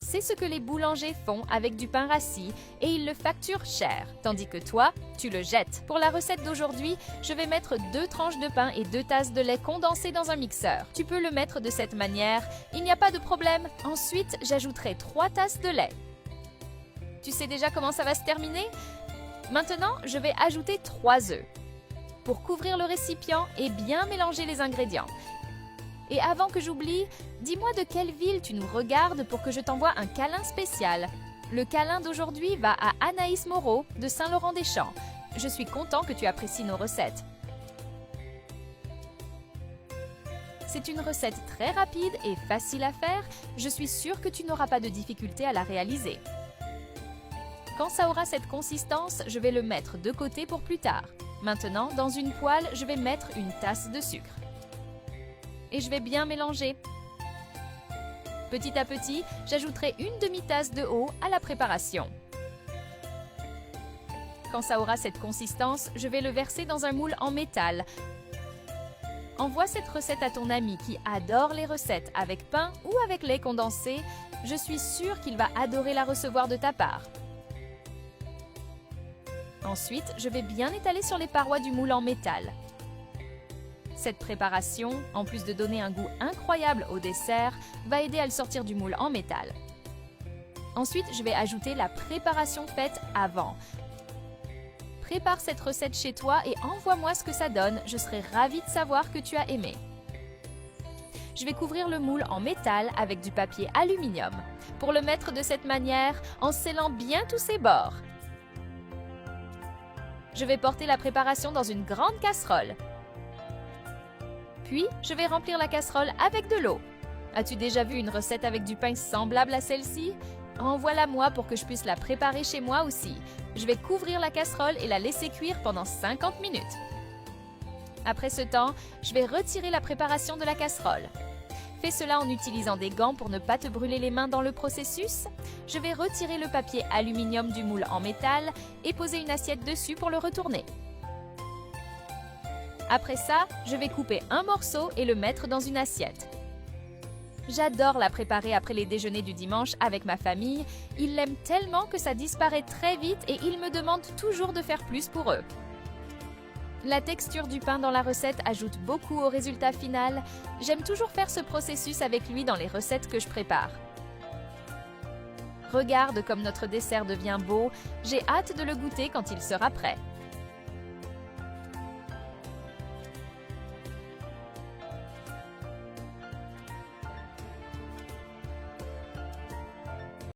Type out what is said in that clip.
c'est ce que les boulangers font avec du pain rassis et ils le facturent cher, tandis que toi, tu le jettes. Pour la recette d'aujourd'hui, je vais mettre 2 tranches de pain et 2 tasses de lait condensé dans un mixeur. Tu peux le mettre de cette manière, il n'y a pas de problème. Ensuite, j'ajouterai 3 tasses de lait. Tu sais déjà comment ça va se terminer? Maintenant, je vais ajouter 3 œufs. Pour couvrir le récipient et bien mélanger les ingrédients. Et avant que j'oublie, dis-moi de quelle ville tu nous regardes pour que je t'envoie un câlin spécial. Le câlin d'aujourd'hui va à Anaïs Moreau de Saint-Laurent-des-Champs. Je suis content que tu apprécies nos recettes. C'est une recette très rapide et facile à faire. Je suis sûre que tu n'auras pas de difficulté à la réaliser. Quand ça aura cette consistance, je vais le mettre de côté pour plus tard. Maintenant, dans une poêle, je vais mettre une tasse de sucre. Et je vais bien mélanger. Petit à petit, j'ajouterai une demi-tasse de eau à la préparation. Quand ça aura cette consistance, je vais le verser dans un moule en métal. Envoie cette recette à ton ami qui adore les recettes avec pain ou avec lait condensé. Je suis sûre qu'il va adorer la recevoir de ta part. Ensuite, je vais bien étaler sur les parois du moule en métal. Cette préparation, en plus de donner un goût incroyable au dessert, va aider à le sortir du moule en métal. Ensuite, je vais ajouter la préparation faite avant. Prépare cette recette chez toi et envoie-moi ce que ça donne. Je serai ravie de savoir que tu as aimé. Je vais couvrir le moule en métal avec du papier aluminium. Pour le mettre de cette manière, en scellant bien tous ses bords. Je vais porter la préparation dans une grande casserole. Puis, je vais remplir la casserole avec de l'eau. As-tu déjà vu une recette avec du pain semblable à celle-ci? Envoie-la-moi pour que je puisse la préparer chez moi aussi. Je vais couvrir la casserole et la laisser cuire pendant 50 minutes. Après ce temps, je vais retirer la préparation de la casserole. Fais cela en utilisant des gants pour ne pas te brûler les mains dans le processus. Je vais retirer le papier aluminium du moule en métal et poser une assiette dessus pour le retourner. Après ça, je vais couper un morceau et le mettre dans une assiette. J'adore la préparer après les déjeuners du dimanche avec ma famille. Ils l'aiment tellement que ça disparaît très vite et ils me demandent toujours de faire plus pour eux. La texture du pain dans la recette ajoute beaucoup au résultat final. J'aime toujours faire ce processus avec lui dans les recettes que je prépare. Regarde comme notre dessert devient beau. J'ai hâte de le goûter quand il sera prêt.